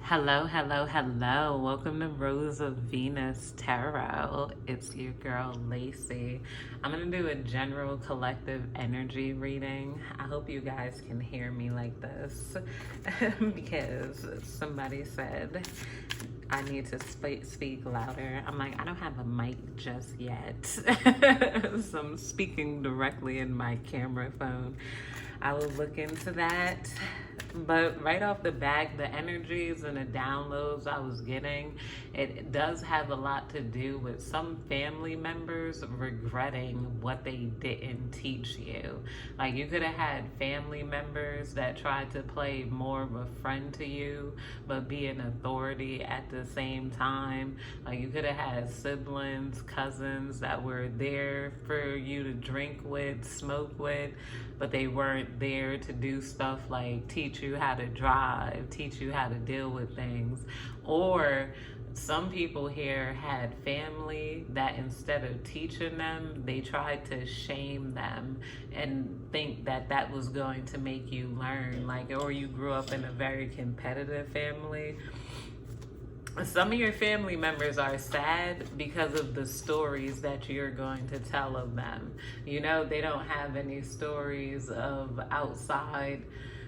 Hello, hello, hello. Welcome to Rose of Venus Tarot. It's your girl, Lacey. I'm going to do a general collective energy reading. I hope you guys can hear me like this because somebody said I need to speak louder. I'm like, I don't have a mic just yet. So I'm speaking directly in my camera phone. I will look into that. But right off the bat, the energies and the downloads I was getting, it does have a lot to do with some family members regretting what they didn't teach you. Like, you could have had family members that tried to play more of a friend to you, but be an authority at the same time. Like, you could have had siblings, cousins that were there for you to drink with, smoke with, but they weren't there to do stuff like teach you how to drive, teach you how to deal with things. Or some people here had family that instead of teaching them, they tried to shame them and think that that was going to make you learn. Like, or you grew up in a very competitive family. Some of your family members are sad because of the stories that you're going to tell of them. You know, they don't have any stories of outside.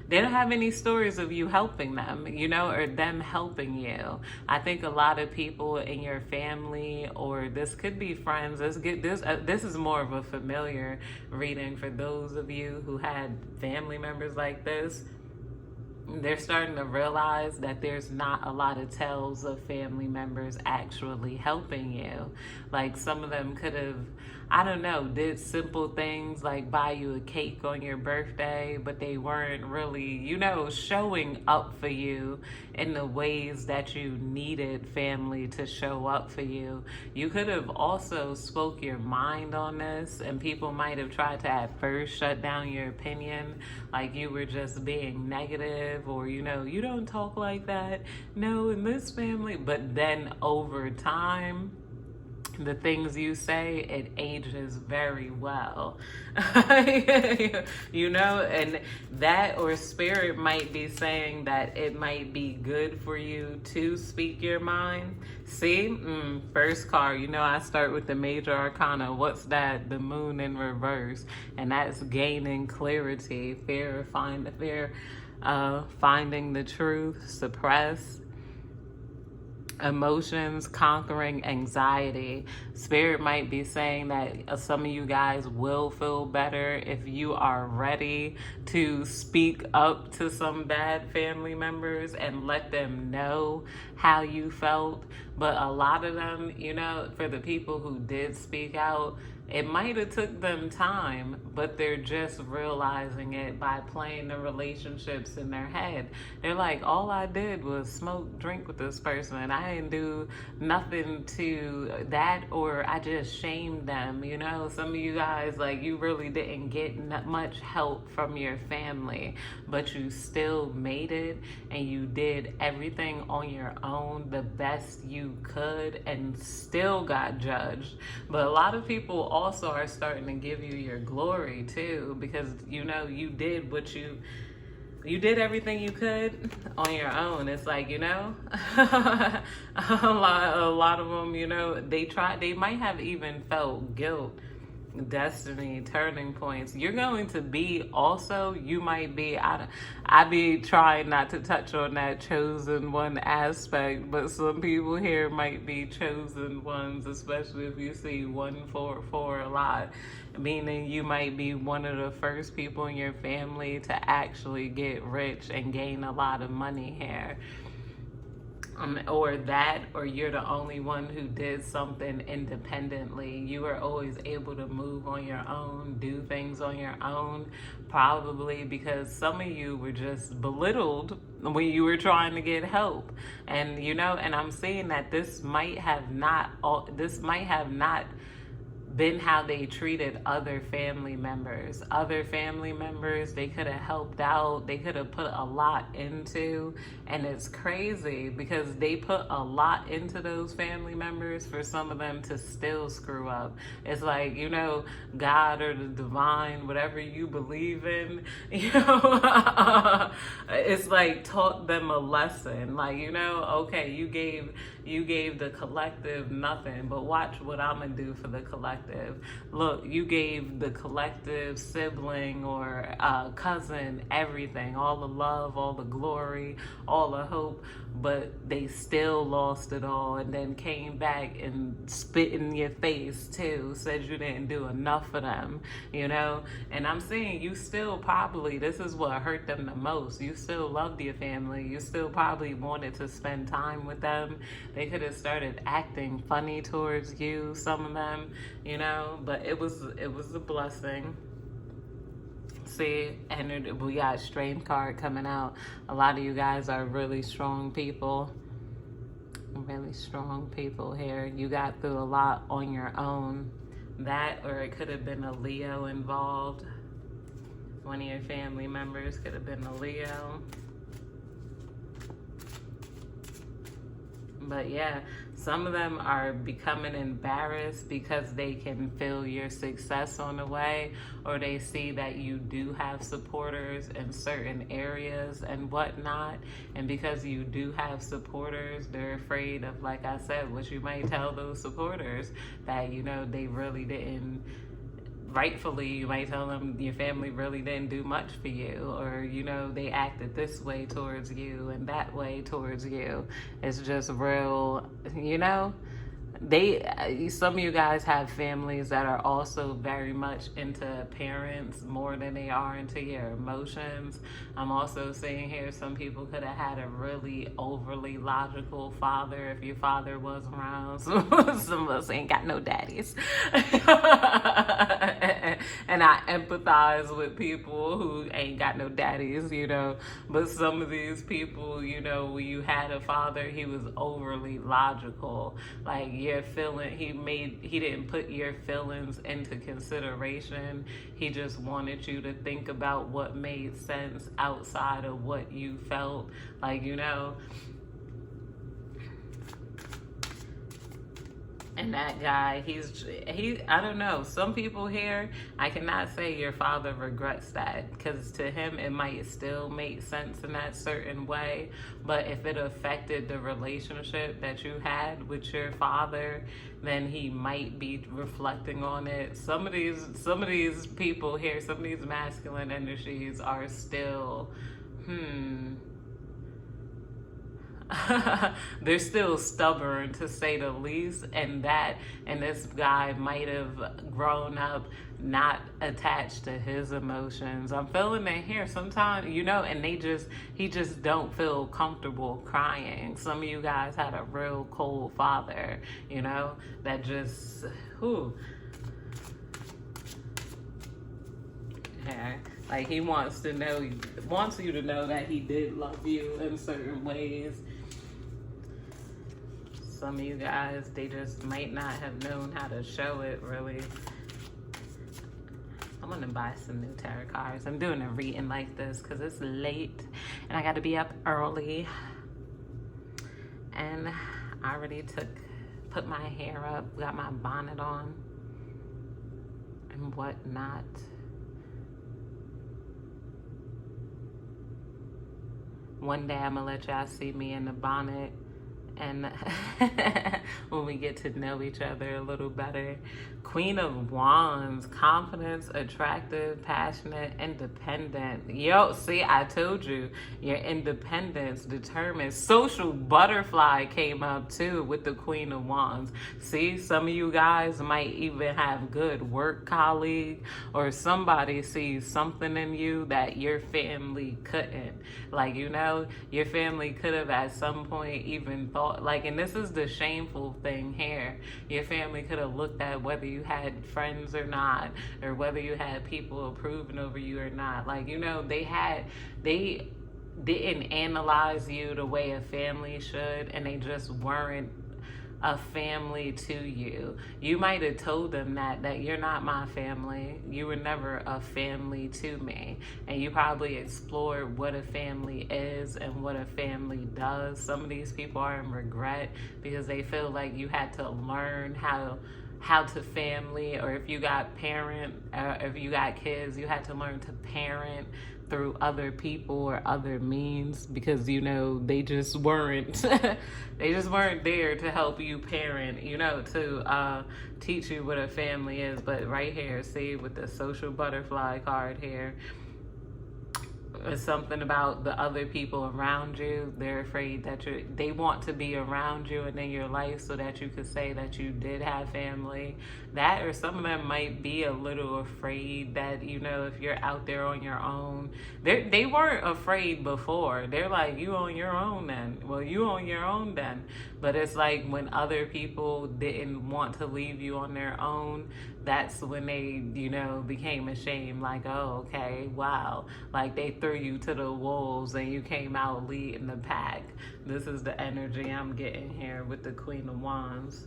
They don't have any stories of you helping them, you know, or them helping you. I think a lot of people in your family, or this could be friends, this is more of a familiar reading for those of you who had family members like this. They're starting to realize that there's not a lot of tells of family members actually helping you. Like, some of them could have, I don't know, did simple things like buy you a cake on your birthday, but they weren't really, you know, showing up for you in the ways that you needed family to show up for you. You could have also spoke your mind on this, and people might have tried to at first shut down your opinion, like you were just being negative, or, you know, you don't talk like that, no, in this family. But then over time, the things you say, it ages very well. You know, and that, or spirit might be saying that it might be good for you to speak your mind. See, first card, you know, I start with the major arcana. What's that? The moon in reverse. And that's gaining clarity, finding the truth, suppress emotions, conquering anxiety. Spirit might be saying that some of you guys will feel better if you are ready to speak up to some bad family members and let them know how you felt. But a lot of them, you know, for the people who did speak out, it might have took them time, but they're just realizing it by playing the relationships in their head. They're like, all I did was smoke, drink with this person, and I didn't do nothing to that, or I just shamed them. You know, some of you guys, like, you really didn't get much help from your family, but you still made it, and you did everything on your own the best you could, and still got judged. But a lot of people also are starting to give you your glory too, because, you know, you did everything you could on your own. It's like, you know, a lot of them, you know, they might have even felt guilt, destiny, turning points. You're going to be also, you might be, I be trying not to touch on that chosen one aspect, but some people here might be chosen ones, especially if you see 144 a lot, meaning you might be one of the first people in your family to actually get rich and gain a lot of money here. Or you're the only one who did something independently. You were always able to move on your own, do things on your own, probably because some of you were just belittled when you were trying to get help. And, you know, and I'm saying that this might have not been how they treated other family members. Other family members they could have helped out, they could have put a lot into, and it's crazy because they put a lot into those family members for some of them to still screw up. It's like, you know, God or the divine, whatever you believe in, you know, it's like taught them a lesson. Like, you know, okay, you gave the collective nothing, but watch what I'm gonna do for the collective. Look, you gave the collective sibling or cousin everything, all the love, all the glory, all the hope, but they still lost it all and then came back and spit in your face too, said you didn't do enough for them, you know? And I'm saying you still probably, this is what hurt them the most, you still loved your family, you still probably wanted to spend time with them. They could have started acting funny towards you, some of them, you know, but it was a blessing. See, and we got strength card coming out. A lot of you guys are really strong people. Really strong people here. You got through a lot on your own. That, or it could have been a Leo involved. One of your family members could have been a Leo. But yeah, some of them are becoming embarrassed because they can feel your success on the way, or they see that you do have supporters in certain areas and whatnot. And because you do have supporters, they're afraid of, like I said, what you might tell those supporters, that, you know, they really didn't, rightfully, you might tell them your family really didn't do much for you, or, you know, they acted this way towards you and that way towards you. It's just real, you know, some of you guys have families that are also very much into parents more than they are into your emotions. I'm also seeing here some people could have had a really overly logical father if your father was around. Some of us ain't got no daddies. And I empathize with people who ain't got no daddies, you know, but some of these people, you know, when you had a father, he was overly logical. Like, your feeling, he didn't put your feelings into consideration. He just wanted you to think about what made sense outside of what you felt. Like, you know, and that guy, I don't know, some people here, I cannot say your father regrets that, because to him it might still make sense in that certain way, but if it affected the relationship that you had with your father, then he might be reflecting on it. Some of these people here, some of these masculine energies are still, they're still stubborn, to say the least, and this guy might have grown up not attached to his emotions. I'm feeling it here sometimes, you know, and he just don't feel comfortable crying. Some of you guys had a real cold father, you know, that just yeah. Like, he wants you to know that he did love you in certain ways. Some of you guys, they just might not have known how to show it, really. I'm gonna buy some new tarot cards. I'm doing a reading like this because it's late and I gotta be up early. And I already put my hair up, got my bonnet on and whatnot. One day I'm gonna let y'all see me in the bonnet, and when we get to know each other a little better. Queen of Wands, confidence, attractive, passionate, independent. Yo, see, I told you, your independence, determined. Social butterfly came up too with the Queen of Wands. See, some of you guys might even have good work colleague, or somebody sees something in you that your family couldn't. Like, you know, your family could have at some point even thought, like, and this is the shameful thing here, your family could have looked at whether you had friends or not, or whether you had people approving over you or not. Like, you know, they didn't analyze you the way a family should, and they just weren't a family to you. You might have told them that you're not my family. You were never a family to me. And you probably explored what a family is and what a family does. Some of these people are in regret because they feel like you had to learn how to family, or if you got if you got kids, you had to learn to parent through other people or other means, because they just weren't they just weren't there to help you parent, to teach you what a family is. But right here, see, with the social butterfly card here, it's something about the other people around you. They're afraid that they want to be around you and in your life so that you could say that you did have family. That, or some of them might be a little afraid that, if you're out there on your own. They weren't afraid before. They're like, you on your own then. Well, you on your own then. But it's like when other people didn't want to leave you on their own, that's when they, became ashamed. Like, oh, okay, wow. Like they threw you to the wolves and you came out leading the pack. This is the energy I'm getting here with the Queen of Wands.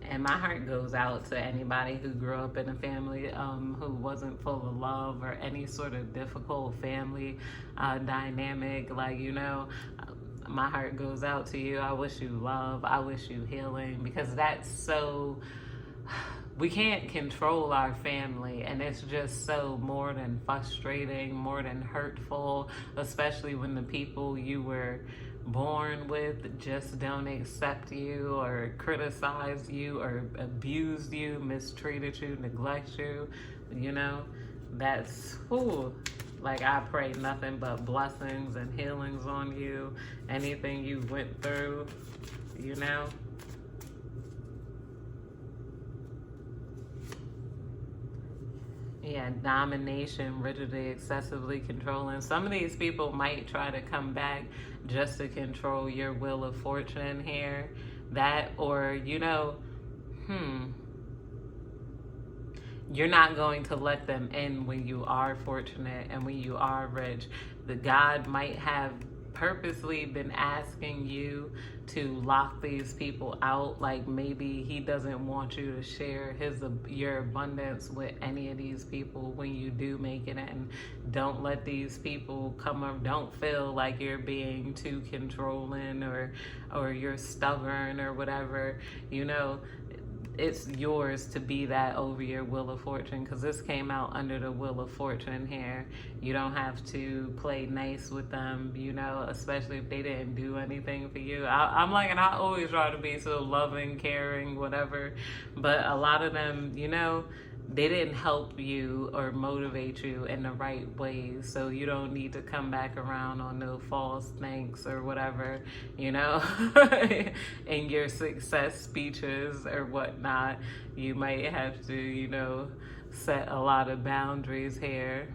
And my heart goes out to anybody who grew up in a family who wasn't full of love, or any sort of difficult family dynamic. Like, my heart goes out to you. I wish you love. I wish you healing, because that's so... We can't control our family, and it's just so more than frustrating, more than hurtful, especially when the people you were born with just don't accept you, or criticize you, or abused you, mistreated you, neglect you. That's, like, I pray nothing but blessings and healings on you. Anything you went through, Yeah, domination, rigidly, excessively controlling. Some of these people might try to come back just to control your wheel of fortune here. That, or, you're not going to let them in when you are fortunate and when you are rich. The God might have purposely been asking you to lock these people out. Like, maybe he doesn't want you to share your abundance with any of these people when you do make it in. Don't let these people come up. Don't feel like you're being too controlling, or you're stubborn or whatever. It's yours to be that over your wheel of fortune, because this came out under the wheel of fortune here. You don't have to play nice with them, especially if they didn't do anything for you. I'm like, and I always try to be so loving, caring, whatever, but a lot of them, they didn't help you or motivate you in the right ways. So you don't need to come back around on no false thanks or whatever, in your success speeches or whatnot. You might have to, set a lot of boundaries here.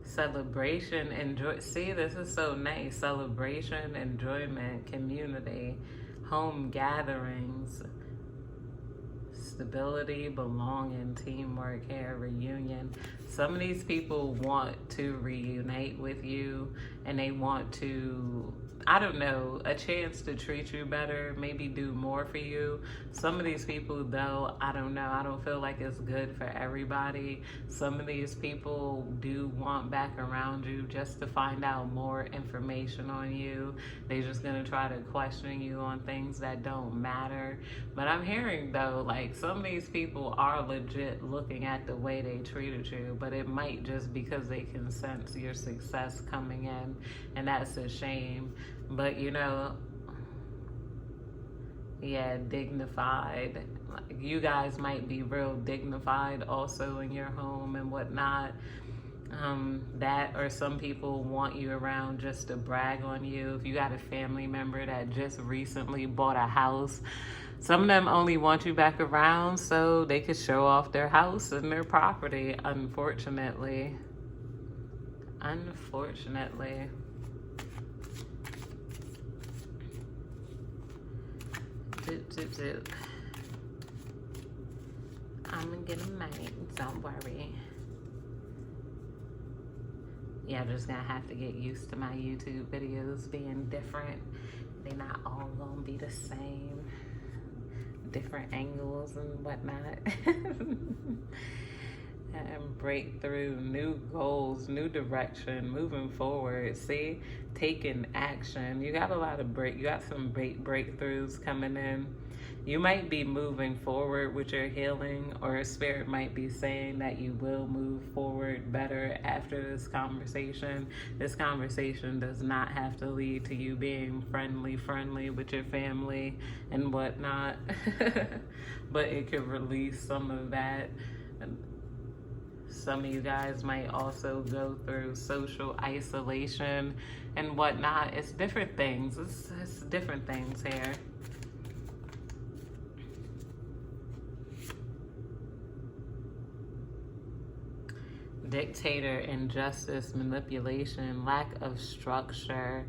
Celebration, enjoy. See, this is so nice. Celebration, enjoyment, community, home gatherings, stability, belonging, teamwork here, reunion. Some of these people want to reunite with you, and they want to, I don't know, a chance to treat you better, maybe do more for you. Some of these people, though, I don't know, I don't feel like it's good for everybody. Some of these people do want back around you just to find out more information on you. They're just gonna try to question you on things that don't matter. But I'm hearing, though, like, some of these people are legit looking at the way they treated you, but it might just because they can sense your success coming in, and that's a shame. But yeah, dignified. You guys might be real dignified also in your home and whatnot. That, or some people want you around just to brag on you. If you got a family member that just recently bought a house, some of them only want you back around so they could show off their house and their property, unfortunately. Unfortunately. do. I'm gonna get them made, don't worry. Yeah, I'm just gonna have to get used to my YouTube videos being different. They're not all gonna be the same. Different angles and whatnot. And breakthrough, new goals, new direction, moving forward. See, taking action. You got a lot of you got some breakthroughs coming in. You might be moving forward with your healing, or a spirit might be saying that you will move forward better after this conversation. This conversation does not have to lead to you being friendly with your family and whatnot. But it could release some of that. Some of you guys might also go through social isolation and whatnot. It's different things. It's different things here. Dictator, injustice, manipulation, lack of structure,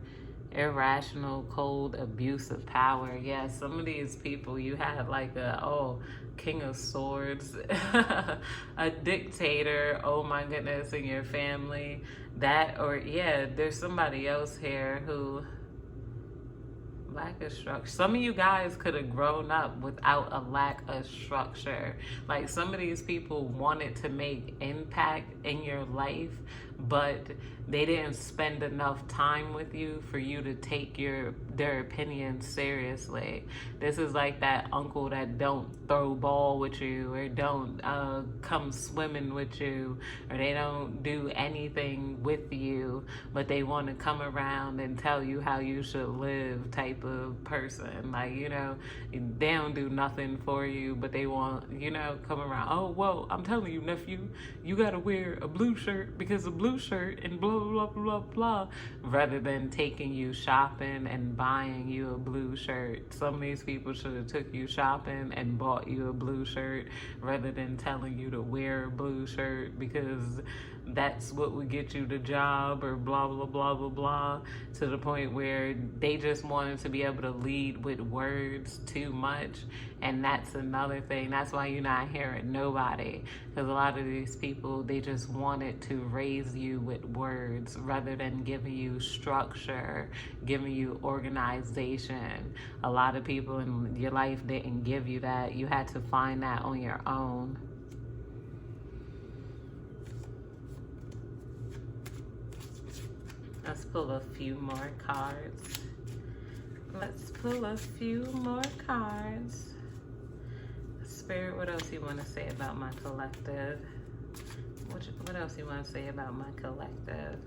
irrational, cold, abuse of power. Yeah, some of these people, you had like a, King of Swords, a dictator, oh my goodness, in your family. That, or yeah, there's somebody else here who, lack of structure. Some of you guys could have grown up without a lack of structure. Like, some of these people wanted to make impact in your life, but they didn't spend enough time with you for you to take their opinion seriously. This is like that uncle that don't throw ball with you, or don't come swimming with you, or they don't do anything with you, but they want to come around and tell you how you should live type of person. Like, you know, they don't do nothing for you, but they want, you know, come around. Oh, well, I'm telling you, nephew, you got to wear a blue shirt because a blue shirt and blah, blah, blah, blah, rather than taking you shopping and buying you a blue shirt. Some of these people should have took you shopping and bought you a blue shirt rather than telling you to wear a blue shirt because that's what would get you the job, or blah, blah, blah, blah, blah, to the point where they just wanted to be able to lead with words too much. And that's another thing. That's why you're not hearing nobody, because a lot of these people, they just wanted to raise you with words rather than giving you structure, giving you organization. A lot of people in your life didn't give you that. You had to find that on your own. Let's pull a few more cards. Let's pull a few more cards. Spirit, what else you want to say about my collective? What else you want to say about my collective?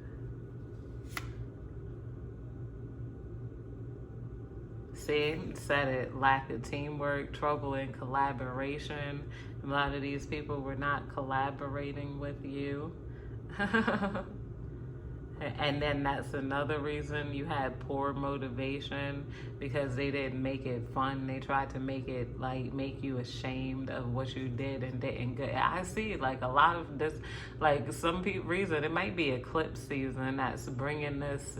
See, said it. Lack of teamwork, trouble in collaboration. A lot of these people were not collaborating with you. And then that's another reason you had poor motivation, because they didn't make it fun. They tried to make it like make you ashamed of what you did and didn't get. I see like a lot of this, like some reason it might be eclipse season that's bringing this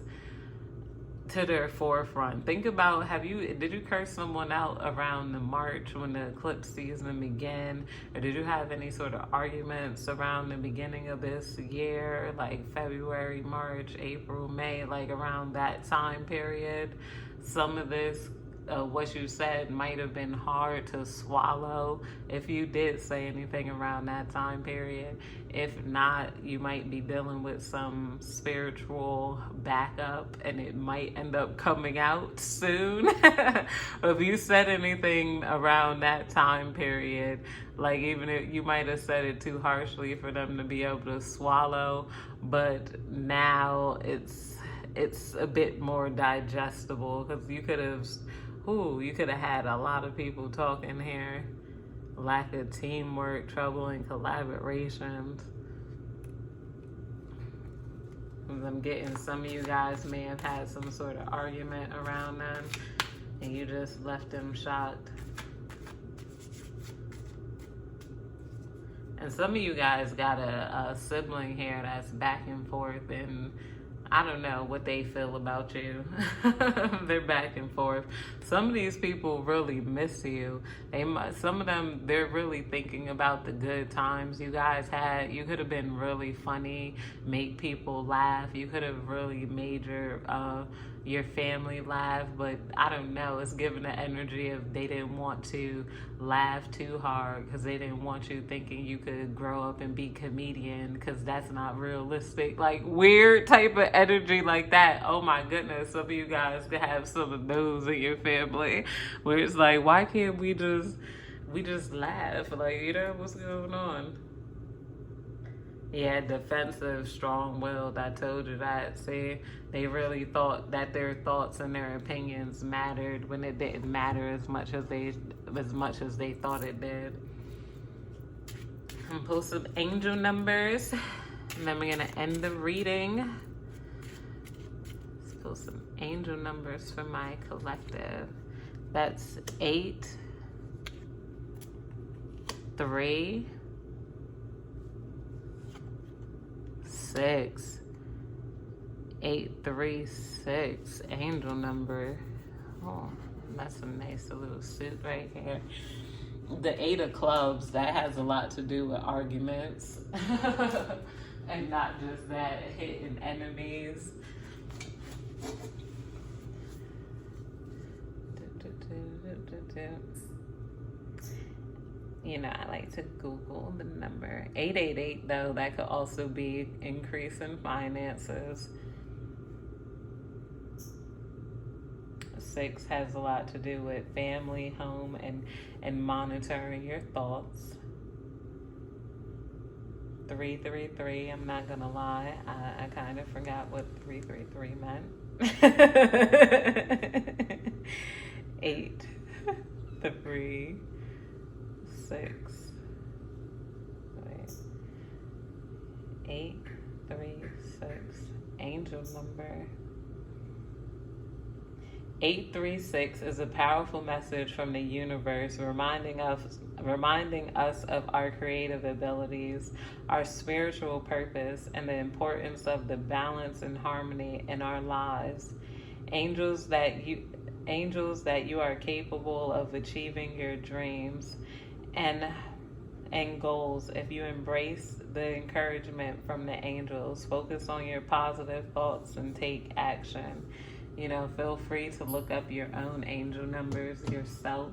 to their forefront. Think about, did you curse someone out around the March when the eclipse season began? Or did you have any sort of arguments around the beginning of this year, like February, March, April, May, like around that time period? Some of this, what you said might have been hard to swallow if you did say anything around that time period. If not, you might be dealing with some spiritual backup and it might end up coming out soon. If you said anything around that time period, like even if you might have said it too harshly for them to be able to swallow, but now it's a bit more digestible, because you could have had a lot of people talking here. Lack of teamwork, trouble in collaborations. I'm getting some of you guys may have had some sort of argument around them and you just left them shocked. And some of you guys got a sibling here that's back and forth in I don't know what they feel about you. They're back and forth. Some of these people really miss you. Some of them, they're really thinking about the good times you guys had. You could have been really funny, make people laugh. You could have really made your family laugh, but I don't know. It's giving the energy of they didn't want to laugh too hard because they didn't want you thinking you could grow up and be comedian, because that's not realistic. Like weird type of energy like that. Oh my goodness, some of you guys could have some of those in your family where it's like, why can't we just laugh? Like, you know, what's going on? Yeah, defensive, strong-willed. I told you that. See, they really thought that their thoughts and their opinions mattered when it didn't matter as much as they thought it did. I'm pull some angel numbers, and then we're gonna end the reading. Let's pull some angel numbers for my collective. That's 8, 3, 6, 8, 3, 6, angel number. Oh, that's a nice little suit right here. The 8 of clubs, that has a lot to do with arguments. And not just that, hitting enemies. You know, I like to Google the number 888, though. That could also be increase in finances. 6 has a lot to do with family, home, and monitoring your thoughts. 333, I'm not gonna lie, I kind of forgot what 333 meant. 8, 3, 6. Wait. 8, 3, 6. Angel number 836 is a powerful message from the universe, reminding us of our creative abilities, our spiritual purpose, and the importance of the balance and harmony in our lives. Angels that you are capable of achieving your dreams and goals if you embrace the encouragement from the angels. Focus on your positive thoughts and take action. You know, feel free to look up your own angel numbers yourself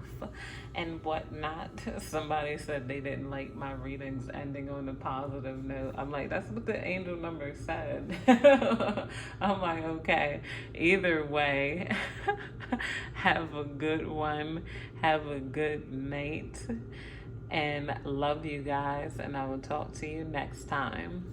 and whatnot. Somebody said they didn't like my readings ending on a positive note. I'm like, that's what the angel number said. I'm like, okay. Either way, have a good one. Have a good night. And love you guys. And I will talk to you next time.